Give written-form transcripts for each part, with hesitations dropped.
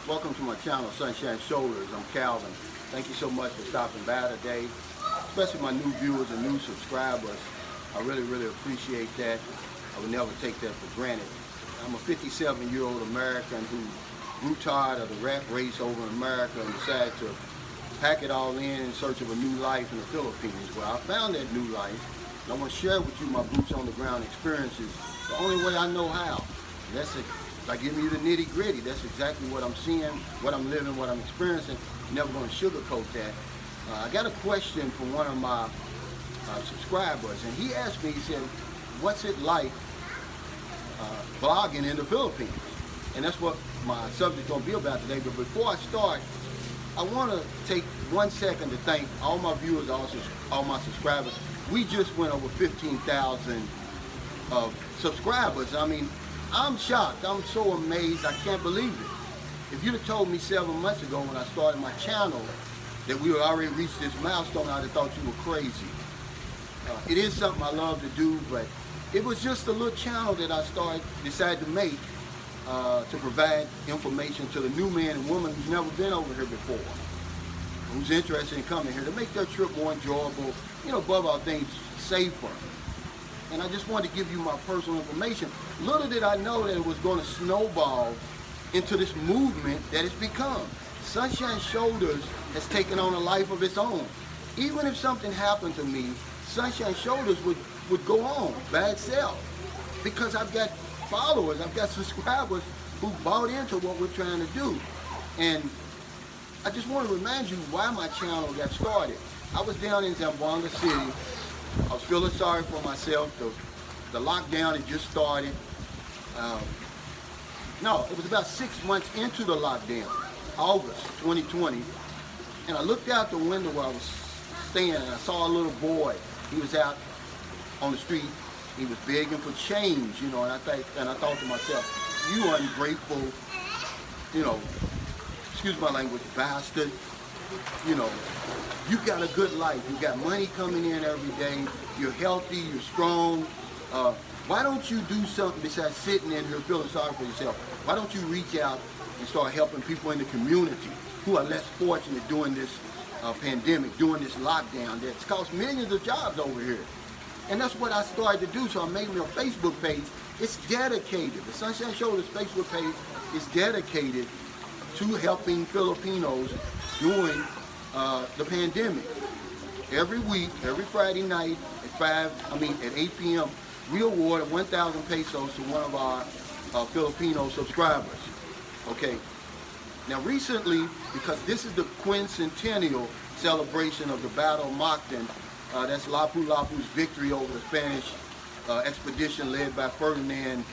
Welcome to my channel, Sunshine Shoulders. I'm Calvin. Thank you so much for stopping by today, especially my new viewers and new subscribers. I really appreciate that. I would never take that for granted. I'm a 57-year-old American who grew tired of the rat race over in America and decided to pack it all in search of a new life in the Philippines. Well, I found that new life, and I want to share with you my boots on the ground experiences the only way I know how. That's it. By giving you the nitty gritty. That's exactly what I'm seeing, what I'm living, what I'm experiencing. Never going to sugarcoat that. I got a question from one of my subscribers, and he asked me, he said, what's it like blogging in the Philippines? And that's what my subject's going to be about today. But before I start, I want to take 1 second to thank all my viewers, also all my subscribers. We just went over 15,000 subscribers. I mean, I'm shocked. I'm so amazed. I can't believe it. If you'd have told me 7 months ago when I started my channel that we would already reached this milestone, I'd have thought you were crazy. It is something I love to do, but it was just a little channel that I decided to make to provide information to the new man and woman who's never been over here before, who's interested in coming here to make their trip more enjoyable, you know, above all things, safer. And I just wanted to give you my personal information. Little did I know that it was going to snowball into this movement that it's become. Sunshine Shoulders has taken on a life of its own. Even if something happened to me, Sunshine Shoulders would go on by itself, because I've got followers, I've got subscribers who bought into what we're trying to do. And I just want to remind you why my channel got started. I was down in Zamboanga City. I was feeling sorry for myself. The lockdown had just started. No, it was about 6 months into the lockdown, August 2020. And I looked out the window where I was staying, and I saw a little boy. He was out on the street. He was begging for change, you know, and I thought to myself, you ungrateful, you know, excuse my language, bastard. You know, you got a good life. You got money coming in every day. You're healthy. You're strong. Why don't you do something besides sitting in here feeling sorry for yourself? Why don't you reach out and start helping people in the community who are less fortunate during this pandemic, during this lockdown that's cost millions of jobs over here? And that's what I started to do. So I made me a Facebook page. It's dedicated. The Sunshine Shoulders Facebook page is dedicated to helping Filipinos during the pandemic. Every week, every Friday night at 8 p.m., we award 1,000 pesos to one of our Filipino subscribers. Okay. Now recently, because this is the quincentennial celebration of the Battle of Mactan, that's Lapu-Lapu's victory over the Spanish expedition led by Ferdinand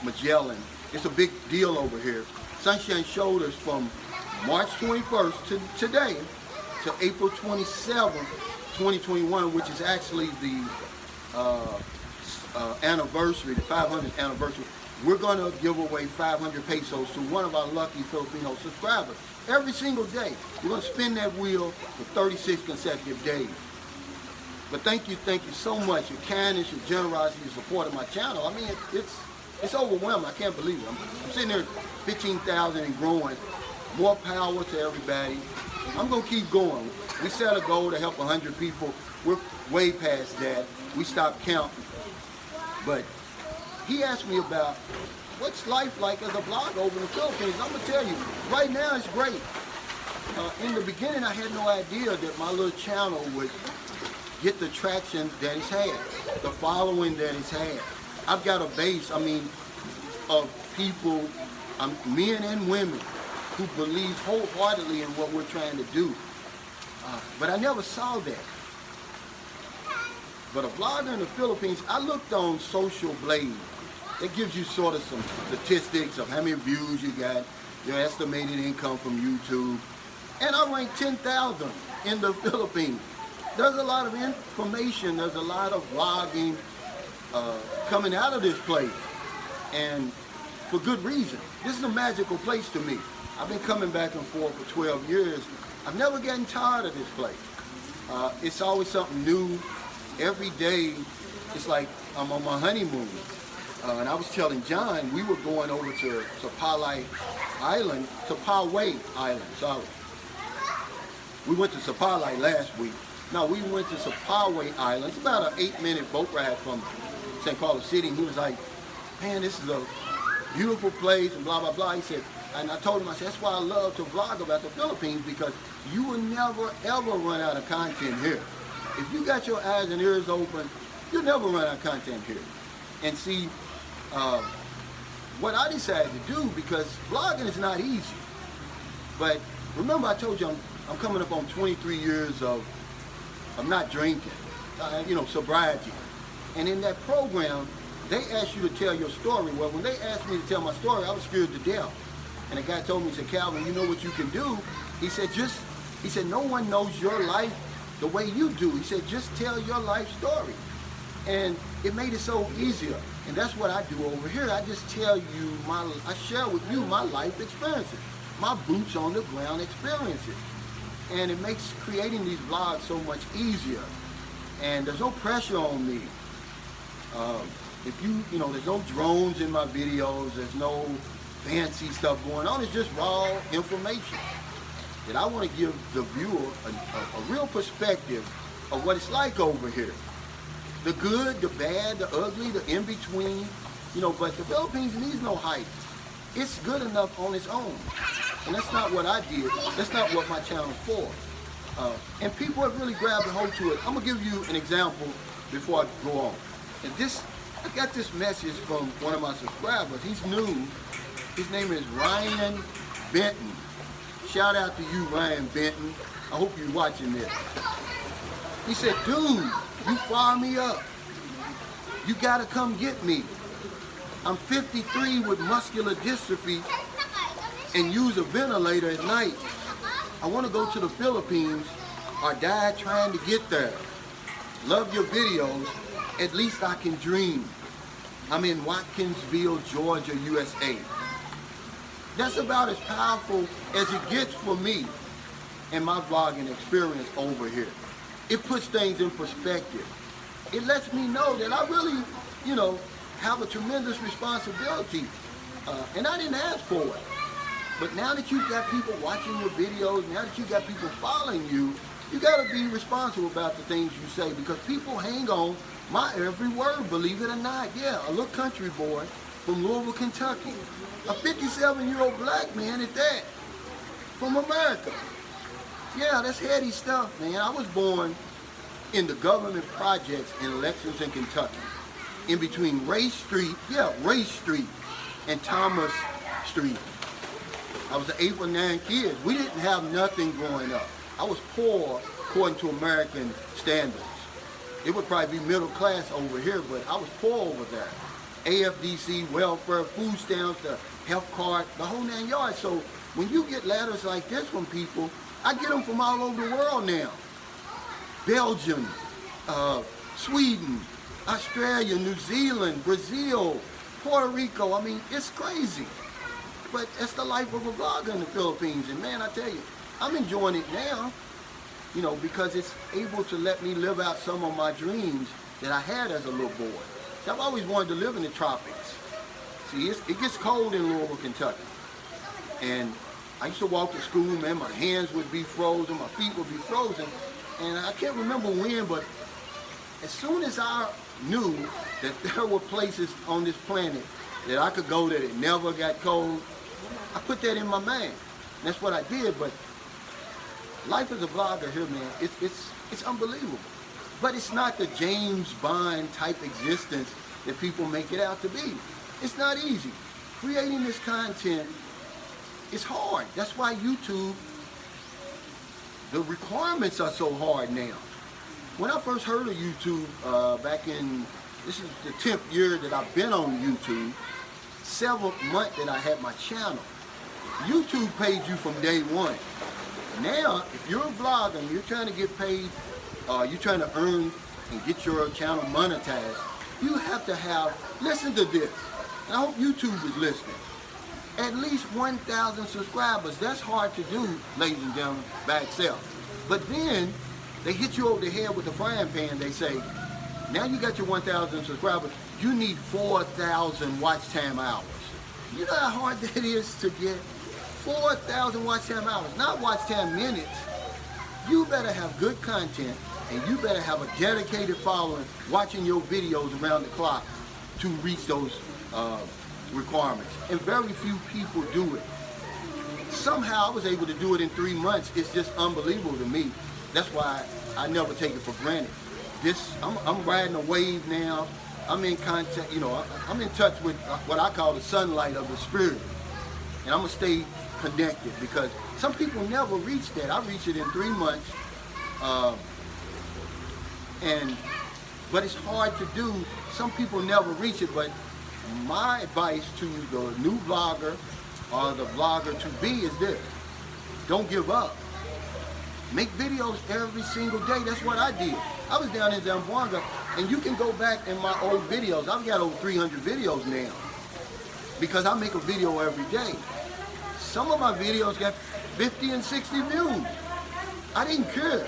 Magellan. It's a big deal over here. Sunshine Shoulders from March 21st to today, to April 27th, 2021, which is actually the anniversary, the 500th anniversary. We're going to give away 500 pesos to one of our lucky Filipino subscribers every single day. We're going to spin that wheel for 36 consecutive days. But thank you so much. Your kindness, your generosity, your support of my channel. I mean, it's overwhelming. I can't believe it. I'm sitting there 15,000 and growing. More power to everybody. I'm going to keep going. We set a goal to help 100 people. We're way past that. We stopped counting. But he asked me about what's life like as a blogger over in the Philippines. I'm going to tell you, right now it's great. In the beginning, I had no idea that my little channel would get the traction that it's had, the following that it's had. I've got a base, of people, men and women, who believe wholeheartedly in what we're trying to do. But I never saw that. But a blogger in the Philippines, I looked on Social Blade. It gives you sort of some statistics of how many views you got, your estimated income from YouTube. And I ranked 10,000 in the Philippines. There's a lot of information, there's a lot of vlogging coming out of this place. And for good reason. This is a magical place to me. I've been coming back and forth for 12 years. I've never gotten tired of this place. It's always something new. Every day, it's like I'm on my honeymoon. And I was telling John, we were going over to Palay island, Sapaway Island, sorry. We went to Sapalai last week. Now we went to Sapaway Island. It's about an 8-minute boat ride from St. Carlos City. And he was like, man, this is a beautiful place and blah, blah, blah. He said, and I told him, I said, that's why I love to vlog about the Philippines, because you will never, ever run out of content here. If you got your eyes and ears open, you'll never run out of content here. And see, what I decided to do, because vlogging is not easy. But remember I told you I'm coming up on 23 years of not drinking, sobriety. And in that program, they ask you to tell your story. Well, when they asked me to tell my story, I was scared to death. And the guy told me, he said, Calvin, you know what you can do? He said, no one knows your life the way you do. He said, just tell your life story. And it made it so easier. And that's what I do over here. I just tell you I share with you my life experiences, my boots on the ground experiences. And it makes creating these vlogs so much easier. And there's no pressure on me. There's no drones in my videos, there's no fancy stuff going on. It's just raw information that I want to give the viewer a real perspective of what it's like over here. The good, the bad, the ugly, the in-between, but the Philippines needs no hype. It's good enough on its own. And that's not what I did. That's not what my channel's for. And people have really grabbed a hold to it. I'm gonna give you an example before I go on. And I got this message from one of my subscribers. He's new. His name is Ryan Benton. Shout out to you, Ryan Benton. I hope you're watching this. He said, dude, you fire me up. You gotta come get me. I'm 53 with muscular dystrophy and use a ventilator at night. I wanna go to the Philippines or die trying to get there. Love your videos. At least I can dream. I'm in Watkinsville, Georgia, USA. That's about as powerful as it gets for me and my vlogging experience over here. It puts things in perspective. It lets me know that I really, have a tremendous responsibility. And I didn't ask for it. But now that you've got people watching your videos, now that you've got people following you, you gotta be responsible about the things you say, because people hang on my every word, believe it or not. Yeah, a little country boy from Louisville, Kentucky. A 57-year-old black man at that, from America. Yeah, that's heady stuff, man. I was born in the government projects in Lexington, Kentucky, in between Race Street and Thomas Street. I was the 8th of 9 kids. We didn't have nothing growing up. I was poor according to American standards. It would probably be middle class over here, but I was poor over there. AFDC, welfare, food stamps, the health card, the whole 9 yards. So when you get letters like this from people, I get them from all over the world now. Belgium, Sweden, Australia, New Zealand, Brazil, Puerto Rico. I mean, it's crazy. But that's the life of a vlogger in the Philippines. And man, I tell you, I'm enjoying it now, because it's able to let me live out some of my dreams that I had as a little boy. So I've always wanted to live in the tropics. See, it gets cold in Louisville, Kentucky. And I used to walk to school, man, my hands would be frozen, my feet would be frozen. And I can't remember when, but as soon as I knew that there were places on this planet that I could go that it never got cold, I put that in my mind. And that's what I did. But life as a vlogger here, man, it's unbelievable. But it's not the James Bond type existence that people make it out to be. It's not easy. Creating this content is hard. That's why YouTube, the requirements are so hard now. When I first heard of YouTube back in, this is the 10th year that I've been on YouTube, 7th month that I had my channel. YouTube paid you from day one. Now, if you're a vlogger and you're trying to get paid, you're trying to earn and get your channel monetized, you have to have, listen to this, and I hope YouTube is listening, at least 1,000 subscribers. That's hard to do, ladies and gentlemen, by itself. But then, they hit you over the head with a frying pan. They say, now you got your 1,000 subscribers, you need 4,000 watch time hours. You know how hard that is to get 4,000 watch time hours, not watch time minutes. You better have good content, and you better have a dedicated following watching your videos around the clock to reach those requirements. And very few people do it. Somehow I was able to do it in 3 months. It's just unbelievable to me. That's why I never take it for granted. I'm riding a wave now. I'm in contact, I'm in touch with what I call the sunlight of the spirit. And I'm gonna stay connected because some people never reach that. I reached it in 3 months. But it's hard to do. Some people never reach it, but my advice to the new vlogger or the vlogger to be is this: don't give up. Make videos every single day. That's what I did. I was down in Zamboanga, and you can go back in my old videos. I've got over 300 videos now because I make a video every day. Some of my videos got 50 and 60 views. I didn't care.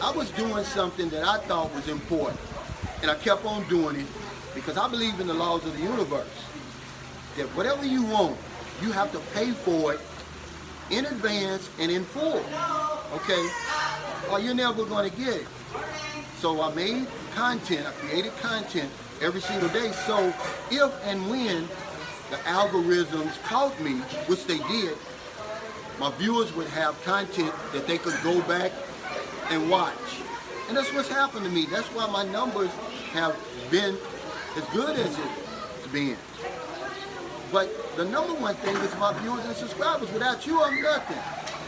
I was doing something that I thought was important, and I kept on doing it because I believe in the laws of the universe, that whatever you want, you have to pay for it in advance and in full, okay? Or you're never going to get it. So I made content, I created content every single day, so if and when the algorithms caught me, which they did, my viewers would have content that they could go back and watch. And that's what's happened to me. That's why my numbers have been as good as it's been. But the number one thing is my viewers and subscribers. Without you, I'm nothing.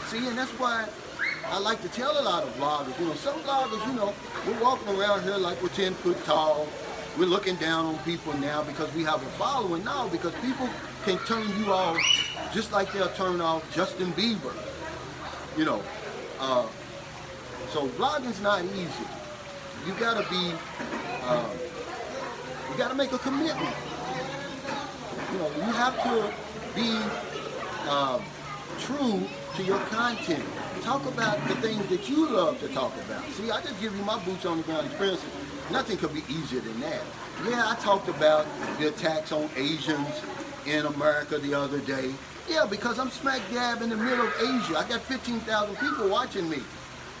See, and that's why I like to tell a lot of vloggers. Some vloggers, we're walking around here like we're 10 foot tall. We're looking down on people now because we have a following. No, because people can turn you off just like they'll turn off Justin Bieber. So vlogging's not easy. You gotta make a commitment. You have to be true to your content. Talk about the things that you love to talk about. See, I just give you my boots on the ground experiences. Nothing could be easier than that. Yeah, I talked about the attacks on Asians in America the other day. Yeah, because I'm smack dab in the middle of Asia. I got 15,000 people watching me.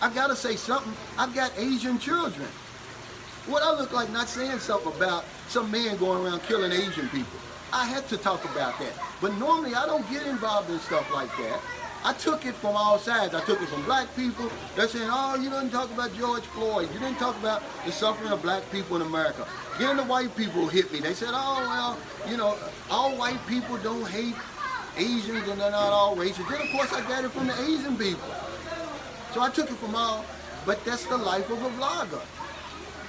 I gotta say something. I've got Asian children. What I look like not saying something about some man going around killing Asian people. I had to talk about that. But normally I don't get involved in stuff like that. I took it from all sides. I took it from black people. They're saying, oh, you didn't talk about George Floyd. You didn't talk about the suffering of black people in America. Then the white people hit me. They said, oh, well, all white people don't hate Asians and they're not all racist. Then, of course, I got it from the Asian people. So I took it from all, but that's the life of a vlogger.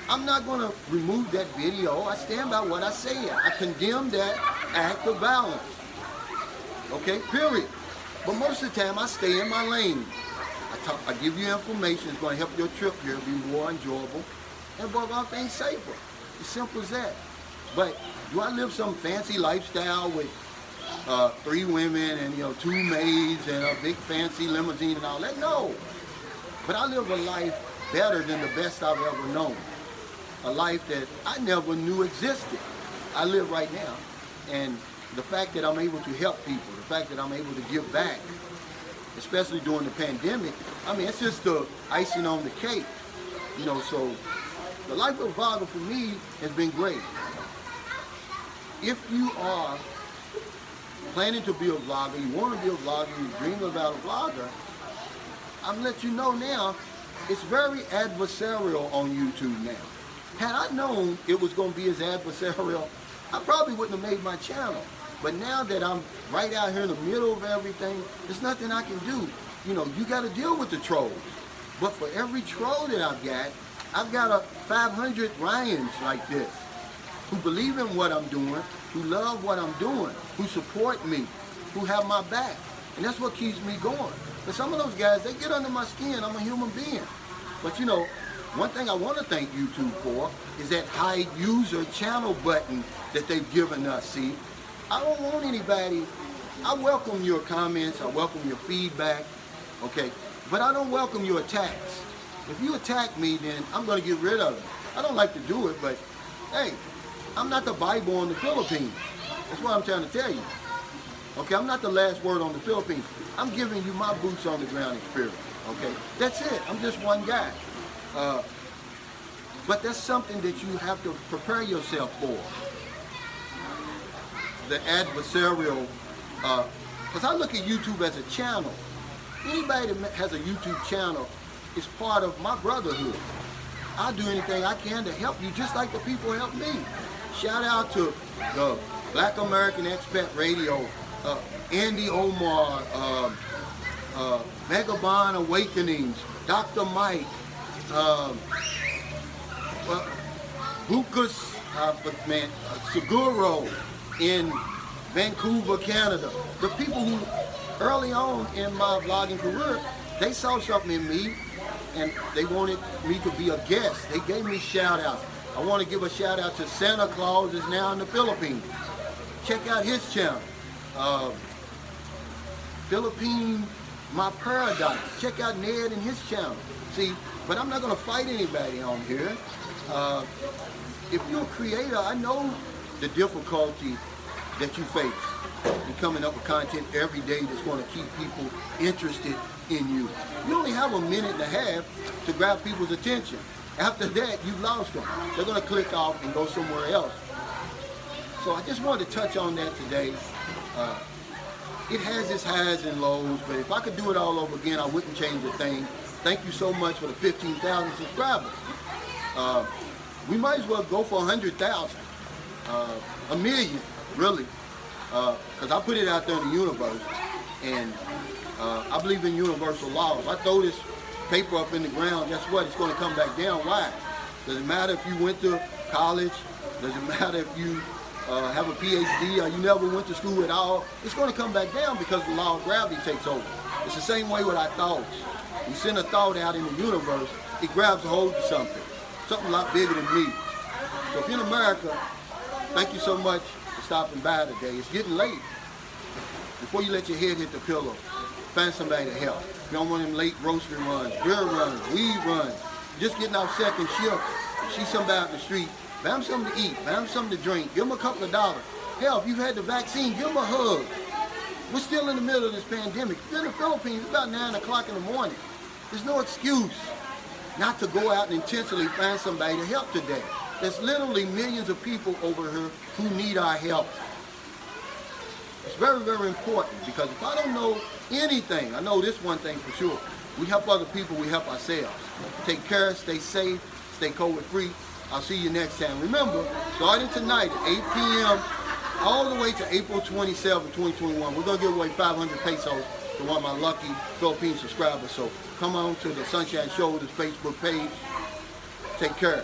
I'm not going to remove that video. I stand by what I said. I condemn that act of violence. Okay, period. But most of the time, I stay in my lane. I give you information that's going to help your trip here be more enjoyable and above all things safer. As simple as that. But do I live some fancy lifestyle with 3 women and 2 maids and a big fancy limousine and all that? No. But I live a life better than the best I've ever known. A life that I never knew existed. I live right now. And the fact that I'm able to help people, the fact that I'm able to give back, especially during the pandemic, it's just the icing on the cake. So the life of a vlogger for me has been great. If you are planning to be a vlogger, you want to be a vlogger, you dream about a vlogger, I'm let you know now, it's very adversarial on YouTube now. Had I known it was going to be as adversarial, I probably wouldn't have made my channel. But now that I'm right out here in the middle of everything, there's nothing I can do. You got to deal with the trolls. But for every troll that I've got 500 Ryans like this, who believe in what I'm doing, who love what I'm doing, who support me, who have my back. And that's what keeps me going. But some of those guys, they get under my skin. I'm a human being. But one thing I want to thank YouTube for is that hide user channel button that they've given us. See, I don't want anybody. I welcome your comments. I welcome your feedback. Okay, but I don't welcome your attacks. If you attack me, then I'm going to get rid of it. I don't like to do it, but hey, I'm not the Bible in the Philippines. That's what I'm trying to tell you. Okay, I'm not the last word on the Philippines. I'm giving you my boots on the ground experience. Okay, that's it. I'm just one guy. But that's something that you have to prepare yourself for. The adversarial, because I look at YouTube as a channel. Anybody that has a YouTube channel is part of my brotherhood. I'll do anything I can to help you, just like the people help me. Shout out to the Black American Expat Radio, Andy Omar, Megabon Awakenings, Dr. Mike, Bukas Seguro in Vancouver, Canada. The people who early on in my vlogging career, they saw something in me and they wanted me to be a guest. They gave me shout outs. I want to give a shout out to Santa Claus is now in the Philippines. Check out his channel. Philippine My Paradise. Check out Ned and his channel. See, but I'm not going to fight anybody on here. If you're a creator, I know the difficulty that you face in coming up with content every day that's going to keep people interested in you. You only have a minute and a half to grab people's attention. After that, you've lost them. They're going to click off and go somewhere else. So I just wanted to touch on that today. It has its highs and lows, but if I could do it all over again, I wouldn't change a thing. Thank you so much for the 15,000 subscribers. We might as well go for 100,000, a million, really, because I put it out there in the universe, and I believe in universal laws. If I throw this paper up in the ground, guess what? It's going to come back down. Why? Doesn't matter if you went to college, doesn't matter if you have a PhD or you never went to school at all, it's going to come back down because the law of gravity takes over. It's the same way with our thoughts. You send a thought out in the universe, it grabs a hold of something a lot bigger than me. So if you're in America, thank you so much for stopping by today. It's getting late. Before you let your head hit the pillow, find somebody to help. You don't want them late grocery runs, beer runs, weed runs, just getting off second shift. See somebody out in the street, buy them something to eat, buy them something to drink, give them a couple of dollars. Hell, if you've had the vaccine, give them a hug. We're still in the middle of this pandemic. If you're in the Philippines, it's about 9 o'clock in the morning. There's no excuse not to go out and intentionally find somebody to help today. There's literally millions of people over here who need our help. It's very, very important, because if I don't know anything, I know this one thing for sure. We help other people, we help ourselves. Take care, stay safe, stay COVID free. I'll see you next time. Remember, starting tonight at 8 p.m. all the way to April 27, 2021, we're going to give away 500 pesos to one of my lucky Philippine subscribers. So come on to the Sunshine Shoulders Facebook page. Take care.